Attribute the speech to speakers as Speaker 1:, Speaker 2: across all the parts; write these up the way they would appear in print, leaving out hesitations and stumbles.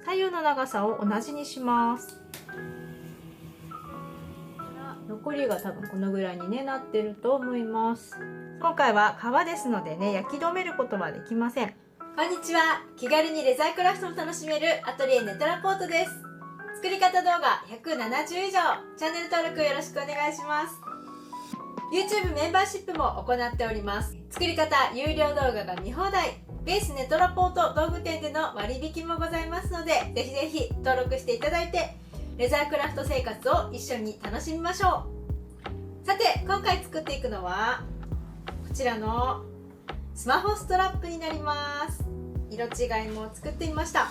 Speaker 1: 左右の長さを同じにします。残りが多分このぐらいにねなってると思います。今回は革ですのでね、焼き止めることはできません。こんにちは。気軽にレザークラフトを楽しめるアトリエネトラポートです。作り方動画170以上、チャンネル登録よろしくお願いします。 YouTube メンバーシップも行っております。作り方有料動画が見放題、ベースネトラポート道具店での割引もございますので、ぜひぜひ登録していただいてレザークラフト生活を一緒に楽しみましょう。さて、今回作っていくのはこちらのスマホストラップになります。色違いも作ってみました。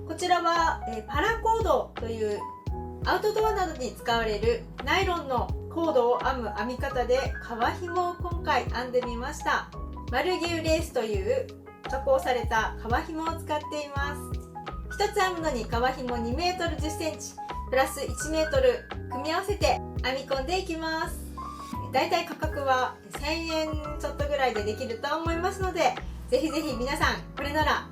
Speaker 1: こちらはパラコードというアウトドアなどに使われるナイロンのコードを編む編み方で革紐を今回編んでみました。マルギューレースという加工された革紐を使っています。一つ編むのに革紐 2m10cm プラス 1m 組み合わせて編み込んでいきます。だいたい価格は1000円ちょっとぐらいでできると思いますので、ぜひぜひ皆さんこれなら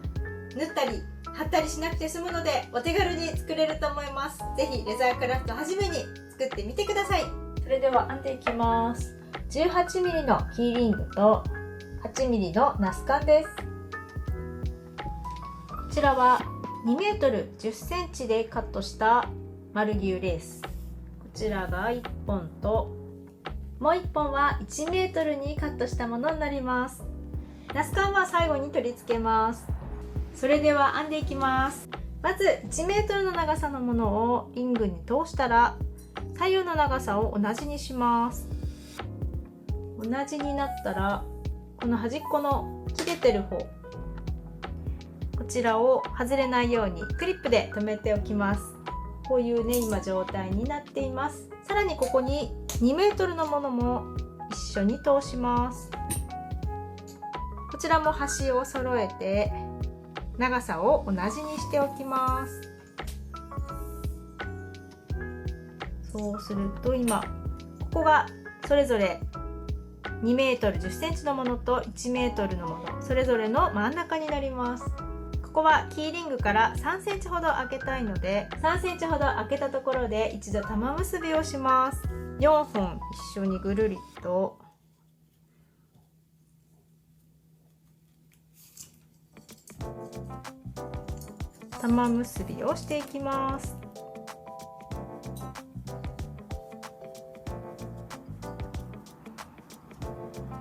Speaker 1: 縫ったり貼ったりしなくて済むのでお手軽に作れると思います。ぜひレザークラフトはじめに作ってみてください。それでは編んでいきます。 18mm のキーリングと 8mm のナスカンです。こちらは 2m10cm でカットしたマルギューレース、こちらが1本ともう1本は 1m にカットしたものになります。ナスカンは最後に取り付けます。それでは編んでいきます。まず 1m の長さのものをリングに通したら左右の長さを同じにします。同じになったらこの端っこの切れてる方、こちらを外れないようにクリップで留めておきます。こういうね今状態になっています。さらにここに 2m のものも一緒に通します。こちらも端を揃えて長さを同じにしておきます。そうすると今ここがそれぞれ 2m10cm のものと 1m のもの、それぞれの真ん中になります。ここはキーリングから 3cm ほど開けたいので 3cm ほど開けたところで一度玉結びをします。4本一緒にぐるりと玉結びをしていきます。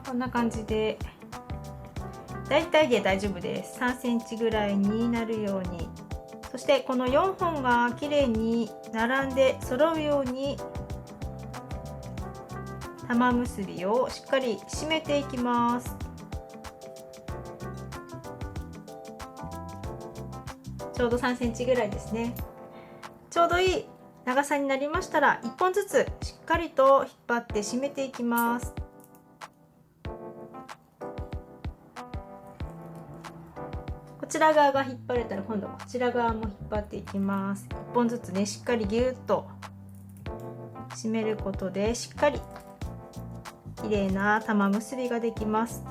Speaker 1: こんな感じでだいたいで大丈夫です。3センチぐらいになるように、そしてこの4本がきれいに並んで揃うように玉結びをしっかり締めていきます。ちょうど3センチぐらいですね。ちょうどいい長さになりましたら1本ずつしっかりと引っ張って締めていきます。こちら側が引っ張れたら今度こちら側も引っ張っていきます。1本ずつねしっかりぎゅっと締めることでしっかり綺麗な玉結びができます。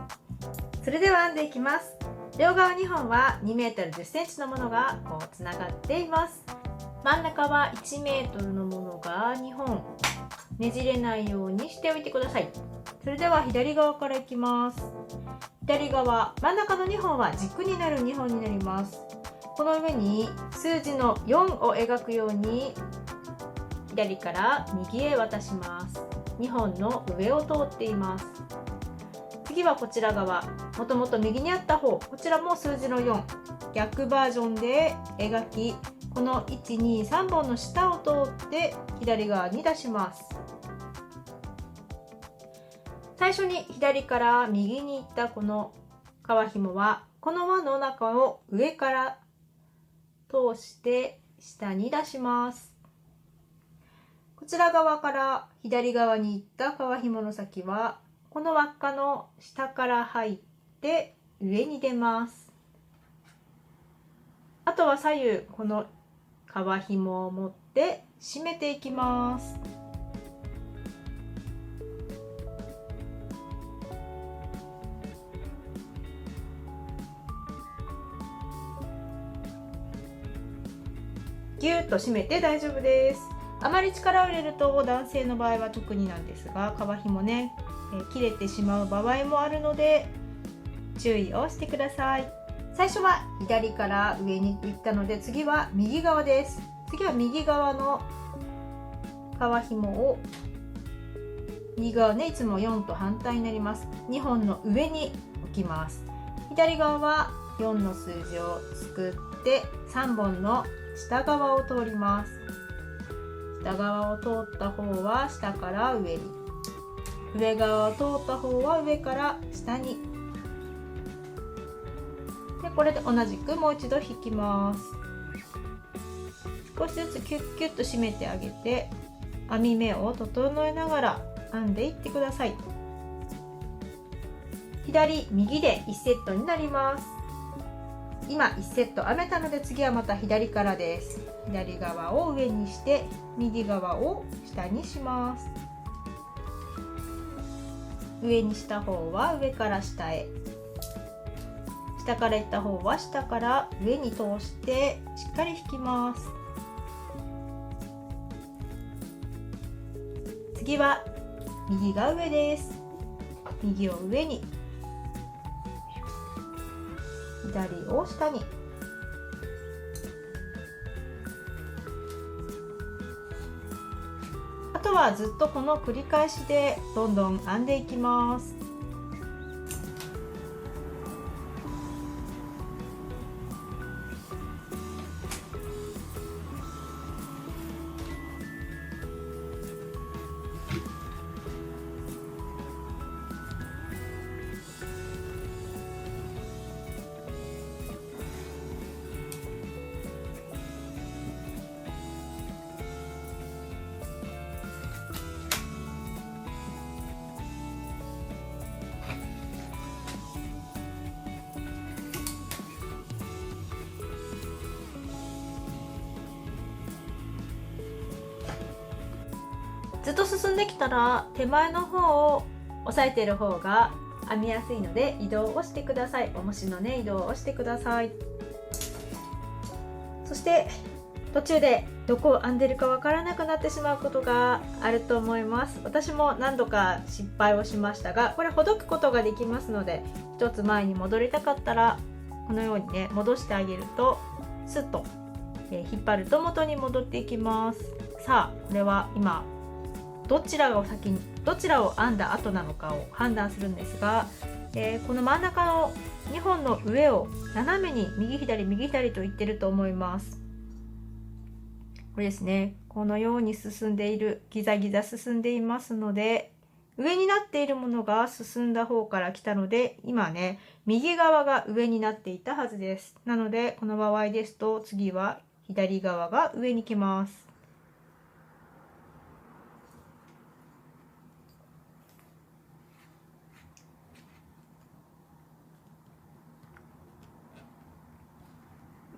Speaker 1: それでは編んでいきます。両側2本は 2m10cm のものがこうつながっています。真ん中は 1m のものが2本ねじれないようにしておいてください。それでは左側からいきます。左側真ん中の2本は軸になる2本になります。この上に数字の4を描くように左から右へ渡します。2本の上を通っています。次はこちら側、もともと右にあった方、こちらも数字の4、逆バージョンで描き、この1、2、3本の下を通って左側に出します。最初に左から右に行ったこの革紐は、この輪の中を上から通して下に出します。こちら側から左側に行った革紐の先は、この輪っかの下から入って上に出ます。あとは左右この革紐を持って締めていきます。ギュッと締めて大丈夫です。あまり力を入れると男性の場合は特になんですが、皮紐ね、切れてしまう場合もあるので注意をしてください。最初は左から上に行ったので、次は右側です。次は右側の皮紐を、右側ね、いつも4と反対になります。2本の上に置きます。左側は4の数字をすくって3本の下側を通ります。下側を通った方は下から上に、上側を通った方は上から下に。でこれで同じくもう一度引きます。少しずつキュッキュッと締めてあげて、編み目を整えながら編んでいってください。左右で1セットになります。今1セット編めたので、次はまた左からです。左側を上にして右側を下にします。上にした方は上から下へ、下からいった方は下から上に通してしっかり引きます。次は右が上です。右を上に、左を下に。あとはずっとこの繰り返しでどんどん編んでいきます。ずっと進んできたら手前の方を押さえている方が編みやすいので移動をしてください。重しのね、移動をしてください。そして途中でどこを編んでるかわからなくなってしまうことがあると思います。私も何度か失敗をしましたが、これほどくことができますので、一つ前に戻りたかったらこのようにね、戻してあげるとスッと引っ張ると元に戻っていきます。さあこれは今どちらを編んだ後なのかを判断するんですが、この真ん中の2本の上を斜めに右左右左といってると思います。これですね、このように進んでいる、ギザギザ進んでいますので、上になっているものが進んだ方から来たので、今ね右側が上になっていたはずです。なのでこの場合ですと次は左側が上に来ます。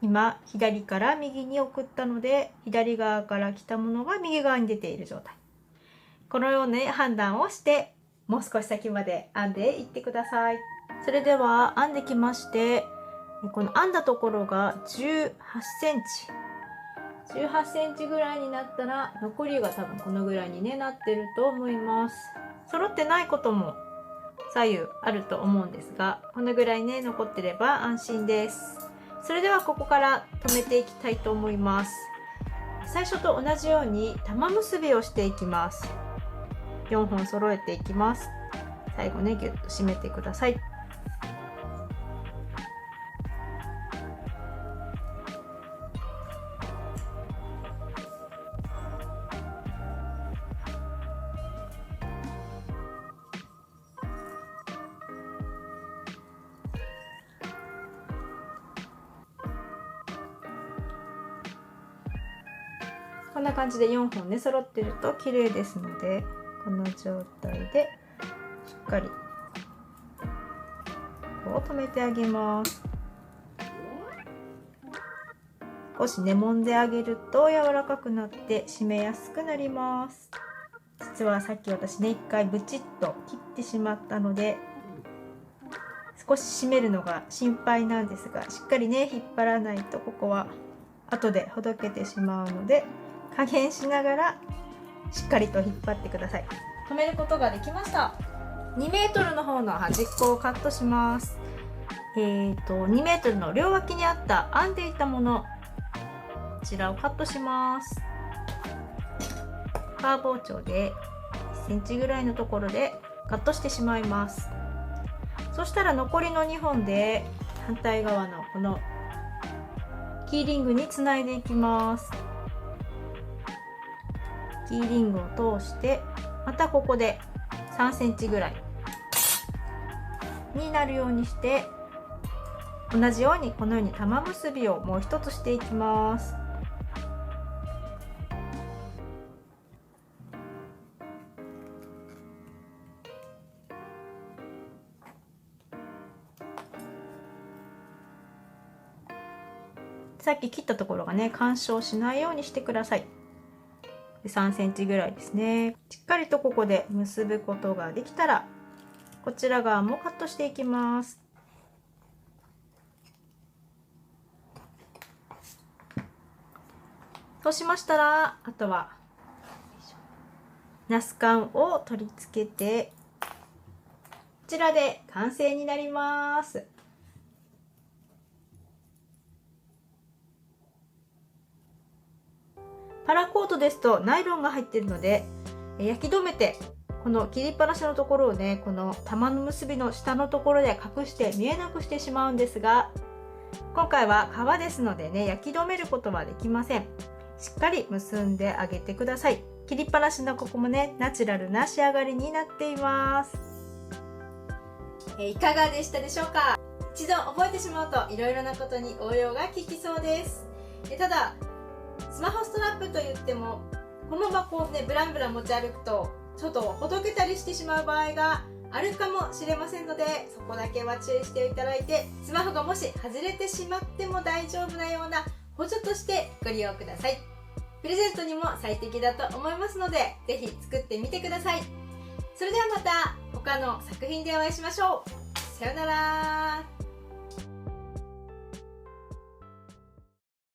Speaker 1: 今左から右に送ったので、左側から来たものが右側に出ている状態。このように判断をしてもう少し先まで編んでいってください。それでは編んできまして、この編んだところが18センチぐらいになったら、残りが多分このぐらいに、ね、なってると思います。揃ってないことも左右あると思うんですが、このぐらいね残ってれば安心です。それではここから留めていきたいと思います。最初と同じように玉結びをしていきます。4本揃えていきます。最後ねギュッと締めてください。こんな感じで4本ね揃ってると綺麗ですので、この状態でしっかりこう留めてあげます。少しね揉んであげると柔らかくなって締めやすくなります。実はさっき私ね1回ブチッと切ってしまったので、少し締めるのが心配なんですが、しっかりね引っ張らないとここは後でほどけてしまうので、加減しながらしっかりと引っ張ってください。止めることができました。2メートルの方の端っこをカットします。2メートルの両脇にあった編んでいたもの、こちらをカットします。カー包丁で1センチぐらいのところでカットしてしまいます。そしたら残りの2本で反対側のこのキーリングにつないでいきます。キーリングを通してまたここで3センチぐらいになるようにして、同じようにこのように玉結びをもう一つしていきます。さっき切ったところがね、干渉しないようにしてください。3センチぐらいですね。しっかりとここで結ぶことができたら、こちら側もカットしていきます。そうしましたら、あとはナス缶を取り付けて、こちらで完成になります。パラコートですとナイロンが入っているので、焼き止めてこの切りっぱなしのところをね、この玉の結びの下のところで隠して見えなくしてしまうんですが、今回は革ですのでね、焼き止めることはできません。しっかり結んであげてください。切りっぱなしのここもね、ナチュラルな仕上がりになっています。いかがでしたでしょうか。一度覚えてしまうといろいろなことに応用が効きそうです。ただスマホストラップといっても、このままこうねブランブラン持ち歩くとちょっとほどけたりしてしまう場合があるかもしれませんので、そこだけは注意していただいて、スマホがもし外れてしまっても大丈夫なような補助としてご利用ください。プレゼントにも最適だと思いますので、ぜひ作ってみてください。それではまた他の作品でお会いしましょう。さようなら。